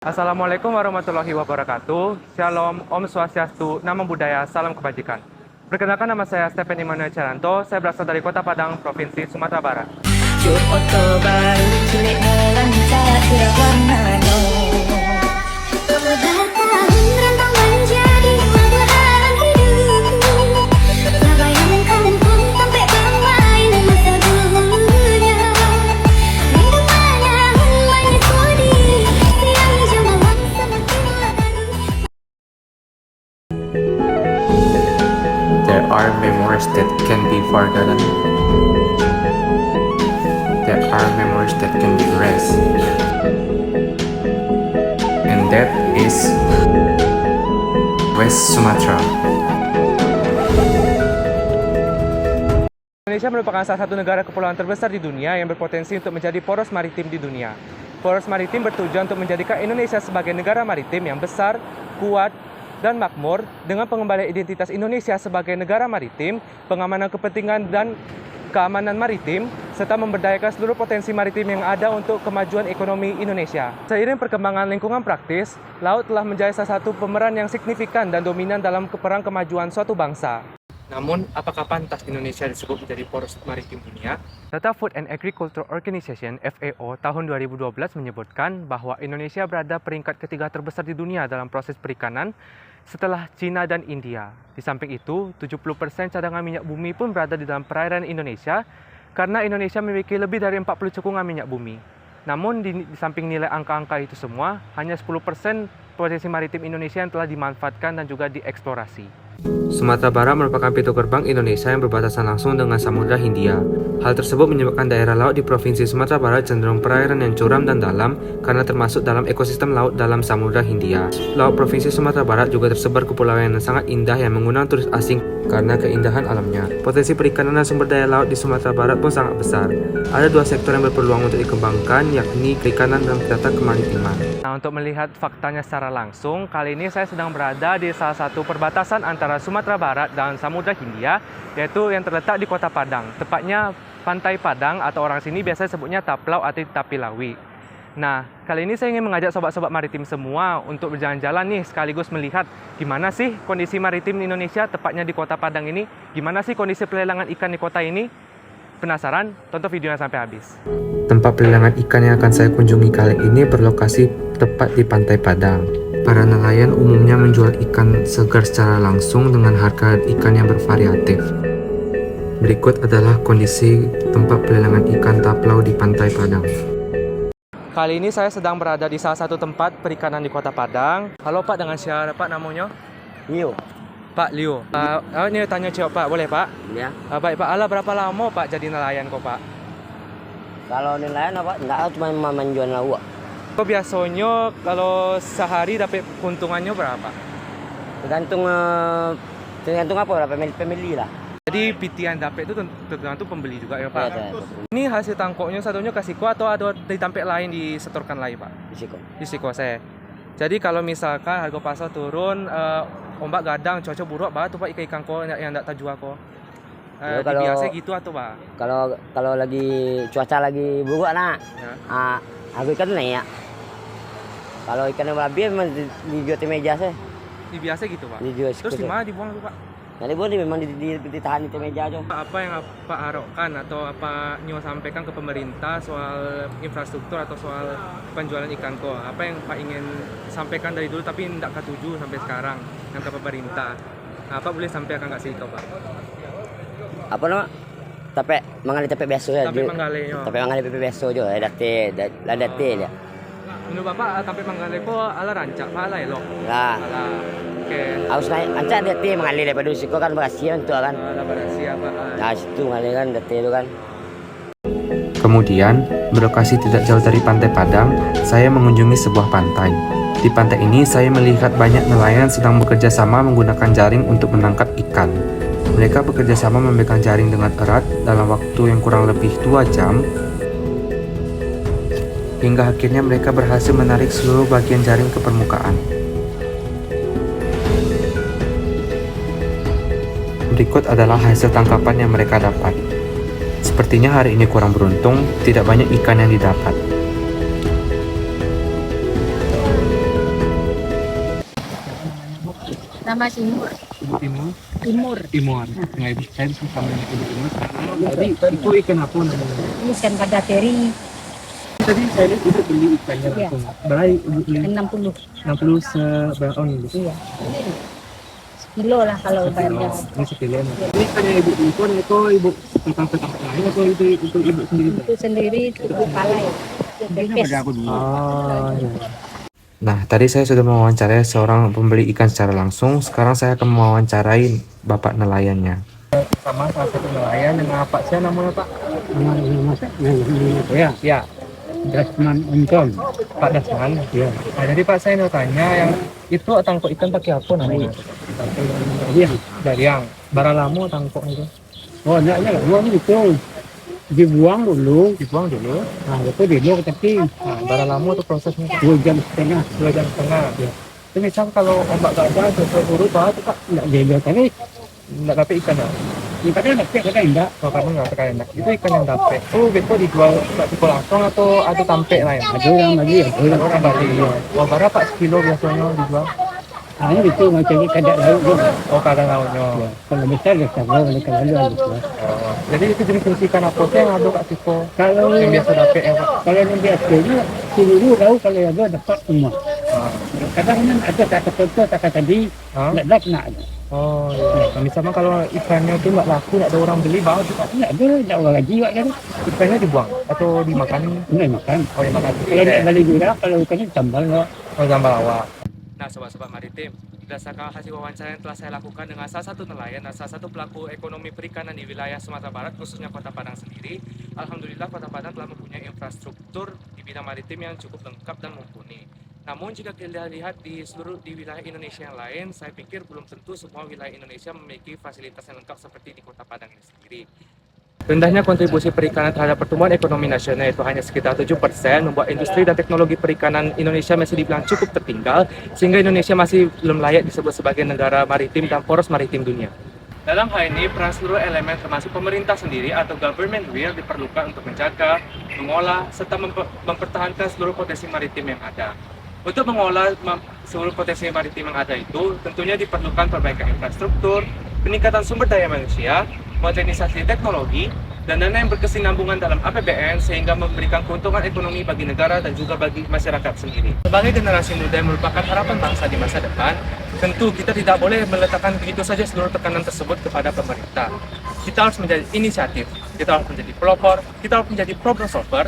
Assalamualaikum warahmatullahi wabarakatuh. Shalom, Om Swastiastu, Namo Buddhaya, Salam Kebajikan. Perkenalkan, nama saya Stephen Immanuel Caranto. Saya berasal dari Kota Padang, Provinsi Sumatera Barat. There are memories that can be forgotten. There are memories that can be erased. And that is West Sumatra. Indonesia merupakan salah satu negara kepulauan terbesar di dunia yang berpotensi untuk menjadi poros maritim di dunia. Poros maritim bertujuan untuk menjadikan Indonesia sebagai negara maritim yang besar, kuat, dan makmur dengan pengembalian identitas Indonesia sebagai negara maritim, pengamanan kepentingan dan keamanan maritim, serta memberdayakan seluruh potensi maritim yang ada untuk kemajuan ekonomi Indonesia. Seiring perkembangan lingkungan praktis, laut telah menjadi salah satu pemeran yang signifikan dan dominan dalam perang kemajuan suatu bangsa. Namun, apakah pantas Indonesia disebut menjadi poros maritim dunia? Data Food and Agriculture Organization (FAO) tahun 2012 menyebutkan bahwa Indonesia berada peringkat ketiga terbesar di dunia dalam proses perikanan setelah China dan India. Di samping itu, 70% cadangan minyak bumi pun berada di dalam perairan Indonesia karena Indonesia memiliki lebih dari 40 cekungan minyak bumi. Namun, di samping nilai angka-angka itu semua, hanya 10% potensi maritim Indonesia yang telah dimanfaatkan dan juga dieksplorasi. Sumatera Barat merupakan pintu gerbang Indonesia yang berbatasan langsung dengan Samudra Hindia. Hal tersebut menyebabkan daerah laut di Provinsi Sumatera Barat cenderung perairan yang curam dan dalam karena termasuk dalam ekosistem laut dalam Samudra Hindia. Laut Provinsi Sumatera Barat juga tersebar kepulauan yang sangat indah yang mengundang turis asing karena keindahan alamnya. Potensi perikanan dan sumber daya laut di Sumatera Barat pun sangat besar. Ada dua sektor yang berpeluang untuk dikembangkan, yakni perikanan dan data kemaritiman. Nah, untuk melihat faktanya secara langsung, kali ini saya sedang berada di salah satu perbatasan antara Sumatera Barat dan Samudra Hindia, yaitu yang terletak di Kota Padang, tepatnya Pantai Padang atau orang sini biasa sebutnya Taplau atau Tapilawi. Nah, kali ini saya ingin mengajak sobat-sobat maritim semua untuk berjalan-jalan nih, sekaligus melihat gimana sih kondisi maritim di Indonesia, tepatnya di Kota Padang ini, gimana sih kondisi pelelangan ikan di kota ini. Penasaran? Tonton videonya sampai habis. Tempat pelelangan ikan yang akan saya kunjungi kali ini berlokasi tepat di Pantai Padang. Para nelayan umumnya menjual ikan segar secara langsung dengan harga ikan yang bervariatif. Berikut adalah kondisi tempat pelelangan ikan taplau di Pantai Padang. Kali ini saya sedang berada di salah satu tempat perikanan di Kota Padang. Halo Pak, dengan siapa Pak namanya? Liu. Pak Liu. Ini tanya cewek Pak, boleh Pak? Ya. Baik Pak, berapa lama Pak jadi nelayan kok Pak? Kalau nelayan apa? Enggak, cuma menjual lauk. Kok biasanya kalau sehari dapat keuntungannya berapa? Tergantung apa lah, pembeli lah. Jadi pitian dapat itu tergantung pembeli juga ya Pak? Ya, Ini hasil tangkoknya satunya kasih ko atau ada di tampek lain disetorkan lain Pak? Risiko. Risiko saya. Jadi kalau misalkan harga pasar turun, ombak gadang, cuaca buruk, Pak, tuh Pak ikan ko yang enggak tajua ko. Kalau biasa gitu atau Pak? Kalau lagi cuaca lagi buruk nak, Ya. harga ikan naik ya. Kalau ikan yang lebih memang dijual di meja sih. Di biasa gitu Pak? Dijual Terus di mana dibuang tuh Pak? Nanti boleh memang ditahan di meja aja. Apa yang Pak harapkan atau apa Nyo sampaikan ke pemerintah soal infrastruktur atau soal penjualan ikan ko? Apa yang Pak ingin sampaikan dari dulu tapi tidak ketuju sampai sekarang yang ke pemerintah? Apa boleh sampaikan nggak sih Pak? Apa nama? Tapi biasa ya. Tapi Manggale yo. Tapi mangali biasa aja. Date ya. Menurut Bapak tapi Manggale ko ala rancak, Pak ala elok. Lah. Ala. Oke. Harus naik ancak date mangali daripada risiko kan berhasil untuk kan. Ala berasia Pak. Nah, situ mangali kan date itu kan. Kemudian, berlokasi tidak jauh dari Pantai Padang, saya mengunjungi sebuah pantai. Di pantai ini, saya melihat banyak nelayan sedang bekerja sama menggunakan jaring untuk menangkap ikan. Mereka bekerja sama memegang jaring dengan erat dalam waktu yang kurang lebih 2 jam, hingga akhirnya mereka berhasil menarik seluruh bagian jaring ke permukaan. Berikut adalah hasil tangkapan yang mereka dapat. Sepertinya hari ini kurang beruntung, tidak banyak ikan yang didapat. Sama Timur. Ibu Timur. Timur. Timur. Nah, ibu saya sama ibu Timur. Tadi itu ikan apa namanya? Ini ikan pada teri Tadi saya lihat ibu beli ikannya Iya. langsung. Berapa ibu beli? 60. 60 seberapa on ibu? Iya. Kilo lah kalau Sekilo. bayarnya. Ini sekilo. Ini ikannya ibu impor itu ibu petang-petang lain atau itu ibu sendiri? Itu sendiri itu palai. Pepes. Oh, ya. Nah, tadi saya sudah mewawancarai seorang pembeli ikan secara langsung. Sekarang saya akan mewawancarai bapak nelayannya. Sama salah satu nelayan dengan apa sih namanya Pak? Ya, Ya, Dasman Unton. Pak Dasman. Ya. Nah, jadi Pak saya mau tanya yang itu tangkap ikan pakai apa namanya? Iya. Dariang. Bara lama tangkap itu. Oh, enggaknya lah, buang itu. Dibuang dulu. Dibuang dulu. Nah, itu dibuang ke tepi. Nah, bara lama tuh prosesnya 2 jam setengah. 2 jam setengah. Ya. Itu misal kalau ombak gak ada, sesuai buru Pak, itu Pak Enggak jaga tapi nggak dapet ikan ya? kadang enggak kadang enggak. Oh, karena nggak terkait enak. Itu ikan yang dapet. Oh, besok dijual langsung atau ada tampe lain? Ada orang lagi ya. Orang Bali. Oh, berapa Pak sekilo biasanya dijual? Nah, itu macam ni kadang laut juga. Oh, kadang lautnya. Ya, kalau besar ya sama kalau kalau gitu. Oh, jadi itu jenis ikan apa sih yang ada Kak Tiko? Kalau Yang biasa dapet ya Pak? kalau yang biasanya seluruh tahu kalau ada dapat semua. Ah. Kadang kan ada kata tadi Hah? enggak dapat nak. Oh, iya. Nah, misalnya kalau ikannya itu nggak laku, nggak ada orang beli, bawa tuh Pak. Enggak ada, enggak orang gaji kan. Ikannya dibuang atau dimakan? Enggak makan. Oh, dimakan. Kalau enggak balik juga kalau ikannya tambal loh. Oh, sambal lawak. Nah, sobat-sobat maritim, berdasarkan hasil wawancara yang telah saya lakukan dengan salah satu nelayan dan salah satu pelaku ekonomi perikanan di wilayah Sumatera Barat, khususnya Kota Padang sendiri, alhamdulillah Kota Padang telah mempunyai infrastruktur di bidang maritim yang cukup lengkap dan mumpuni. Namun jika kita lihat di wilayah Indonesia yang lain, saya pikir belum tentu semua wilayah Indonesia memiliki fasilitas yang lengkap seperti di Kota Padang ini sendiri. Rendahnya kontribusi perikanan terhadap pertumbuhan ekonomi nasional itu hanya sekitar 7%, membuat industri dan teknologi perikanan Indonesia masih dibilang cukup tertinggal, sehingga Indonesia masih belum layak disebut sebagai negara maritim dan poros maritim dunia. Dalam hal ini, peran seluruh elemen termasuk pemerintah sendiri atau government will diperlukan untuk menjaga, mengolah, serta mempertahankan seluruh potensi maritim yang ada. Untuk mengolah seluruh potensi maritim yang ada itu, tentunya diperlukan perbaikan infrastruktur, peningkatan sumber daya manusia, modernisasi teknologi, dan dana yang berkesinambungan dalam APBN sehingga memberikan keuntungan ekonomi bagi negara dan juga bagi masyarakat sendiri. Sebagai generasi muda yang merupakan harapan bangsa di masa depan, tentu kita tidak boleh meletakkan begitu saja seluruh tekanan tersebut kepada pemerintah. Kita harus menjadi inisiatif, kita harus menjadi pelopor, kita harus menjadi problem solver,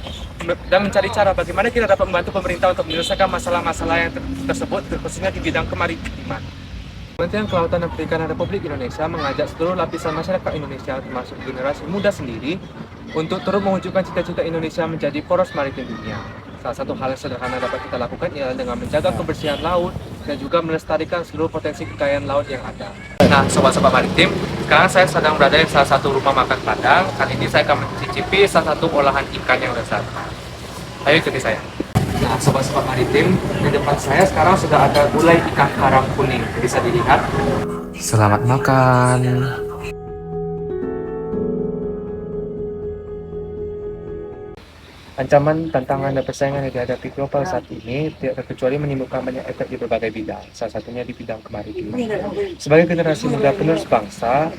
dan mencari cara bagaimana kita dapat membantu pemerintah untuk menyelesaikan masalah-masalah yang tersebut, khususnya di bidang kemaritiman. Kementerian Kelautan dan Perikanan Republik Indonesia mengajak seluruh lapisan masyarakat Indonesia termasuk generasi muda sendiri untuk terus mewujudkan cita-cita Indonesia menjadi poros maritim dunia. Salah satu hal yang sederhana dapat kita lakukan ialah dengan menjaga kebersihan laut dan juga melestarikan seluruh potensi kekayaan laut yang ada. Nah, sobat-sobat maritim, sekarang saya sedang berada di salah satu rumah makan Padang. Kali ini saya akan mencicipi salah satu olahan ikan yang lezat. Ayo ikuti saya. Nah, sobat-sobat maritim, di depan saya sekarang sudah ada gulai ikan karang kuning. Bisa dilihat. Selamat makan. Ancaman, tantangan, dan persaingan yang dihadapi global saat ini tidak terkecuali menimbulkan banyak efek di berbagai bidang, salah satunya di bidang kemaritiman. Sebagai generasi muda penerus bangsa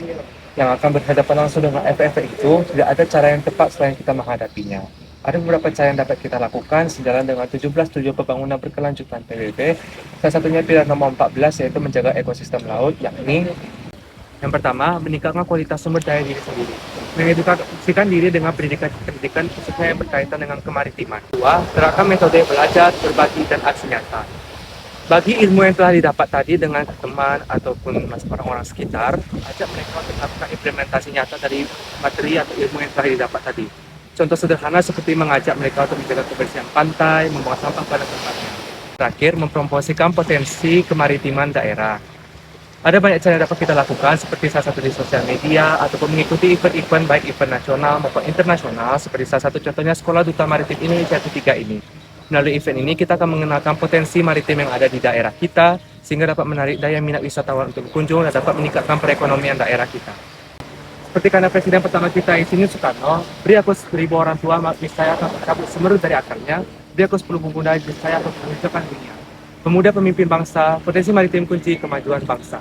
yang akan berhadapan langsung dengan efek-efek itu, tidak ada cara yang tepat selain kita menghadapinya. Ada beberapa cara yang dapat kita lakukan sejalan dengan 17 tujuan pembangunan berkelanjutan PBB. Salah satunya pilar nomor 14 yaitu menjaga ekosistem laut, yakni yang pertama, meningkatkan kualitas sumber daya diri sendiri. Mengedukasikan diri dengan pendidikan khususnya yang berkaitan dengan kemaritiman. Dua, terapkan metode belajar, berbagi, dan aksi nyata. Bagi ilmu yang telah didapat tadi dengan teman ataupun orang-orang sekitar, ajak mereka untuk melakukan implementasi nyata dari materi atau ilmu yang telah didapat tadi. Contoh sederhana seperti mengajak mereka untuk menjaga kebersihan pantai, membuang sampah pada tempatnya. Terakhir, mempromosikan potensi kemaritiman daerah. Ada banyak cara yang dapat kita lakukan seperti salah satu di sosial media ataupun mengikuti event-event baik event nasional maupun internasional seperti salah satu contohnya Sekolah Duta Maritim Indonesia ketiga ini. Melalui event ini kita akan mengenalkan potensi maritim yang ada di daerah kita sehingga dapat menarik daya minat wisatawan untuk berkunjung dan dapat meningkatkan perekonomian daerah kita. Seperti karena Presiden pertama kita Insinyur Soekarno, beri aku 1000 orang tua, niscaya akan mencabut semeru dari akarnya, beri aku 10 pemuda, niscaya akan menghijaukan dunia. Pemuda pemimpin bangsa, potensi maritim kunci kemajuan bangsa.